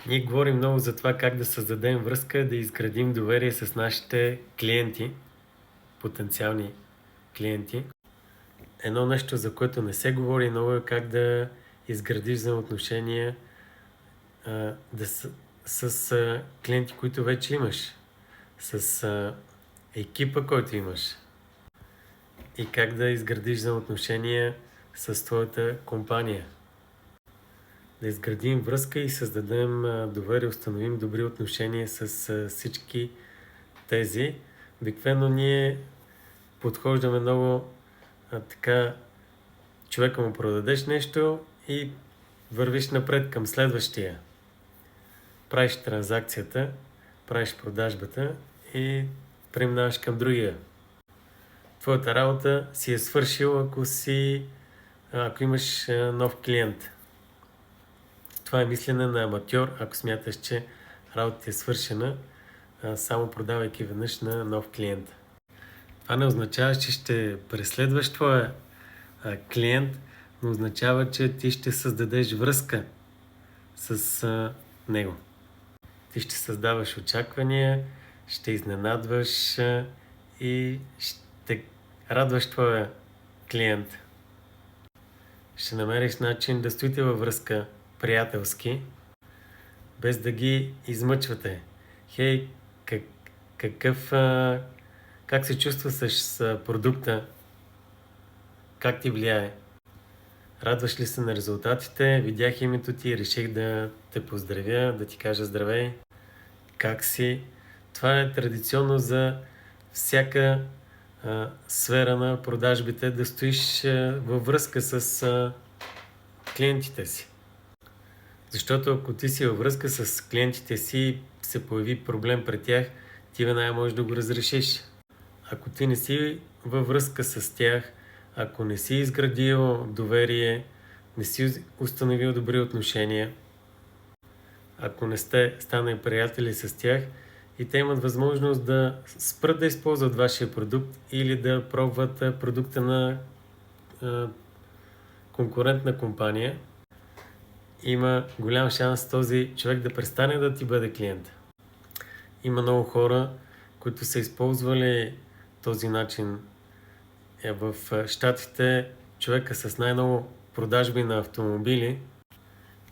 Ние говорим много за това как да създадем връзка, да изградим доверие с нашите клиенти, потенциални клиенти. Едно нещо, за което не се говори много, е как да изградиш взаимоотношения с клиенти, които вече имаш, с екипа, който имаш, и как да изградиш взаимоотношения с твоята компания. Да изградим връзка и създадем доверие, установим добри отношения с всички тези. Обикновено ние подхождаме много така, човека му продадеш нещо и вървиш напред към следващия. Правиш транзакцията, правиш продажбата и преминаваш към другия. Твоята работа си е свършил, ако имаш нов клиент. Това е мислене на аматьор, ако смяташ, че работата е свършена, само продавайки веднъж на нов клиент. Това не означава, че ще преследваш твоя клиент, но означава, че ти ще създадеш връзка с него. Ти ще създаваш очаквания, ще изненадваш и ще радваш твоя клиент. Ще намериш начин да стоите във връзка приятелски, без да ги измъчвате. Хей, как се чувстваш с продукта? Как ти влияе? Радваш ли се на резултатите? Видях името ти, реших да те поздравя, да ти кажа здравей. Как си? Това е традиционно за всяка сфера на продажбите, да стоиш във връзка с клиентите си. Защото ако ти си във връзка с клиентите си, се появи проблем пред тях, ти веднага можеш да го разрешиш. Ако ти не си във връзка с тях, ако не си изградил доверие, не си установил добри отношения, ако не сте станали приятели с тях, и те имат възможност да спрат да използват вашия продукт или да пробват продукта на конкурентна компания, има голям шанс този човек да престане да ти бъде клиент. Има много хора, които са използвали този начин. В Щатите човека с най-много продажби на автомобили,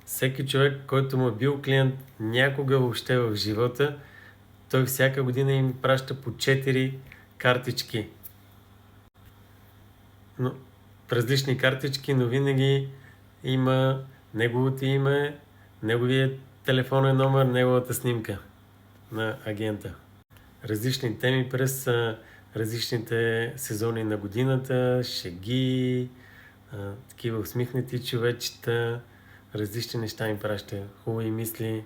всеки човек, който му е бил клиент някога въобще в живота, той всяка година им праща по 4 картички. Различни картички, но винаги има неговото име, неговия телефонен номер, неговата снимка на агента. Различни теми през различните сезони на годината, шеги, такива усмихнати човечета, различни неща им праща, хубави мисли.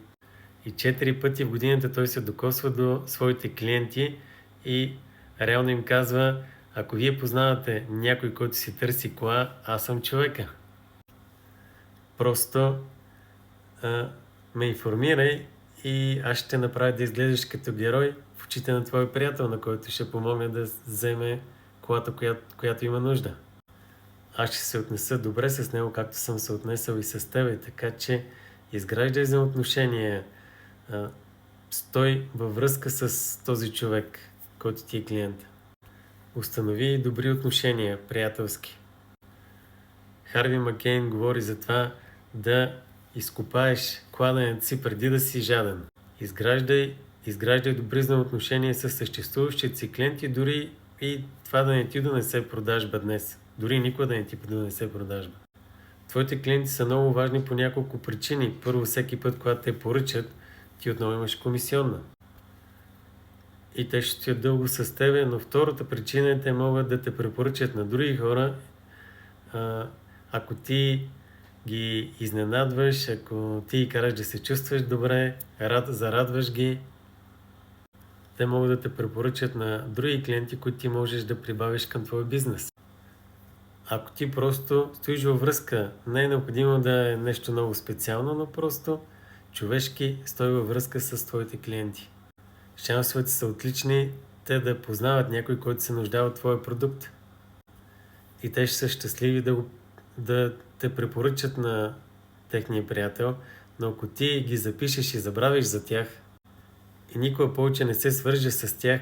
И 4 пъти в годината той се докосва до своите клиенти и реално им казва: ако вие познавате някой, който си търси кола, аз съм човека. Просто ме информирай и аз ще направя да изглеждаш като герой в очите на твой приятел, на който ще помогне да вземе колата, която има нужда. Аз ще се отнеса добре с него, както съм се отнесъл и с теб, така че изграждай взаимоотношения, стой във връзка с този човек, който ти е клиент. Установи добри отношения, приятелски. Харви Маккейн говори за това да изкопаеш кладенец си преди да си жаден. Изграждай добри взаимоотношения с съществуващите си клиенти, дори и това да не ти донесе продажба днес. Дори никога да не ти донесе продажба. Твоите клиенти са много важни по няколко причини. Първо, всеки път, когато те поръчат, ти отново имаш комисионна. И те ще стоят дълго с тебе, но втората причина е, те могат да те препоръчат на други хора. Ако ти ги изненадваш, ако ти караш да се чувстваш добре, зарадваш ги, те могат да те препоръчат на други клиенти, които ти можеш да прибавиш към твой бизнес. Ако ти просто стоиш във връзка, не е необходимо да е нещо много специално, но просто човешки стой във връзка с твоите клиенти. Шансовете са отлични те да познават някой, който се нуждае от твоя продукт. И те ще са щастливи да те препоръчат на техния приятел, но ако ти ги запишеш и забравиш за тях и никога повече не се свържеш с тях,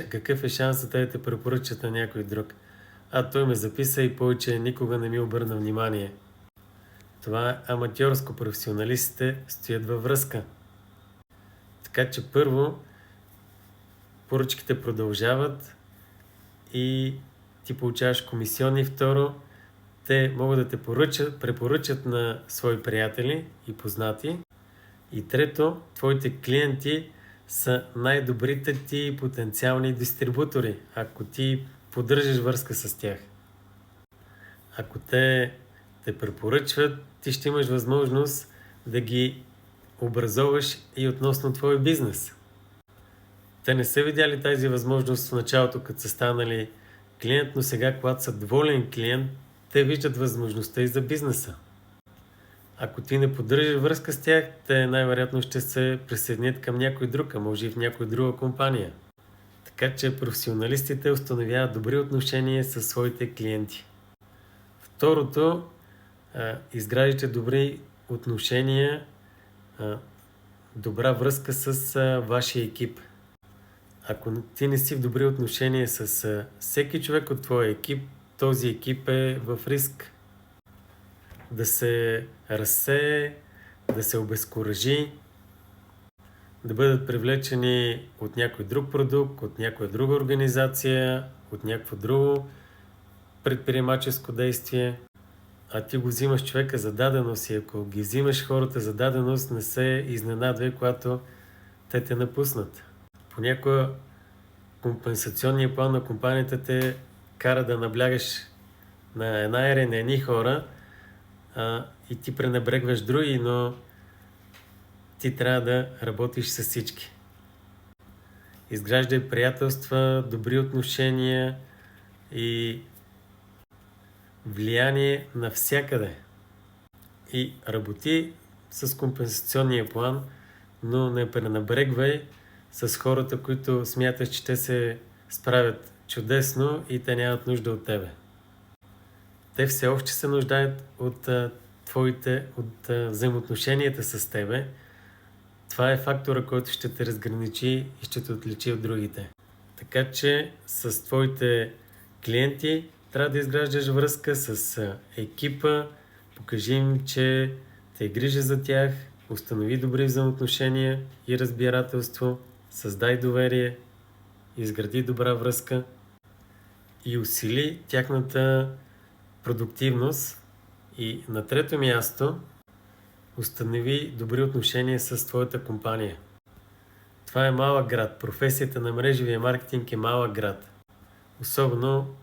какъв е шансът да те препоръчат на някой друг? Той ме записа и повече никога не ми обърна внимание. Това е аматьорско. Професионалистите стоят във връзка. Така че първо, поръчките продължават и ти получаваш комисионни. Второ, те могат да те препоръчат на свои приятели и познати. И трето, твоите клиенти са най-добрите ти потенциални дистрибутори, ако ти поддържаш връзка с тях. Ако те препоръчват, ти ще имаш възможност да ги образоваш и относно твой бизнес. Те не са видяли тази възможност в началото, като са станали клиент, но сега, когато са доволен клиент, те виждат възможността и за бизнеса. Ако ти не поддържаш връзка с тях, те най-вероятно ще се присъединят към някой друг, а може и в някоя друга компания. Така че професионалистите установяват добри отношения с своите клиенти. Второто, изграждате добри отношения, добра връзка с вашия екип. Ако ти не си в добри отношения с всеки човек от твоя екип, този екип е в риск да се разсее, да се обезкуражи, да бъдат привлечени от някой друг продукт, от някоя друга организация, от някакво друго предприемаческо действие. А ти го взимаш човека за даденост и ако ги взимаш хората за даденост, не се изненадвай, когато те те напуснат. Понякога компенсационният план на компанията те кара да наблягаш на една ера, на едни хора, и ти пренебрегваш други, но ти трябва да работиш с всички. Изграждай приятелства, добри отношения и влияние навсякъде. И работи с компенсационния план, но не пренебрегвай с хората, които смяташ, че те се справят чудесно и те нямат нужда от тебе. Те все още се нуждаят от взаимоотношенията с тебе. Това е фактора, който ще те разграничи и ще те отличи от другите. Така че с твоите клиенти трябва да изграждаш връзка с екипа, покажи им, че те грижи за тях, установи добри взаимоотношения и разбирателство, създай доверие, изгради добра връзка и усили тяхната продуктивност. И на трето място, установи добри отношения с твоята компания. Това е малък град. Професията на мрежовия маркетинг е малък град. Особено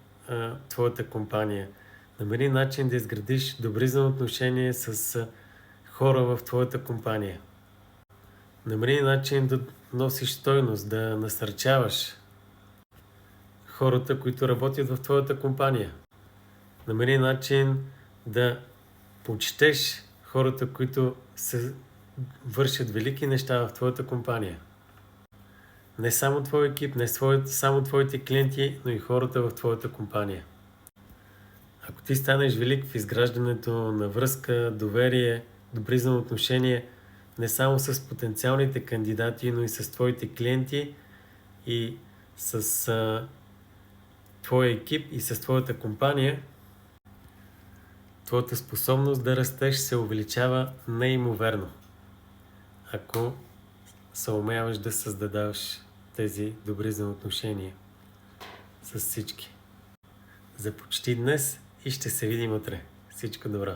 твоята компания. Намери начин да изградиш добри взаимоотношения с хора в твоята компания. Намери начин да носиш стойност, да насърчаваш хората, които работят в твоята компания. Намери начин да почетеш хората, които се вършат велики неща в твоята компания. Не само твой екип, не само твоите клиенти, но и хората в твоята компания. Ако ти станеш велик в изграждането на връзка, доверие, добри взаимоотношения, не само с потенциалните кандидати, но и с твоите клиенти и с твоя екип и с твоята компания, твоята способност да растеш се увеличава неимоверно, ако съумяваш да създадаш тези добри взаимоотношения с всички. Започти днес и ще се видим утре. Всичко добро!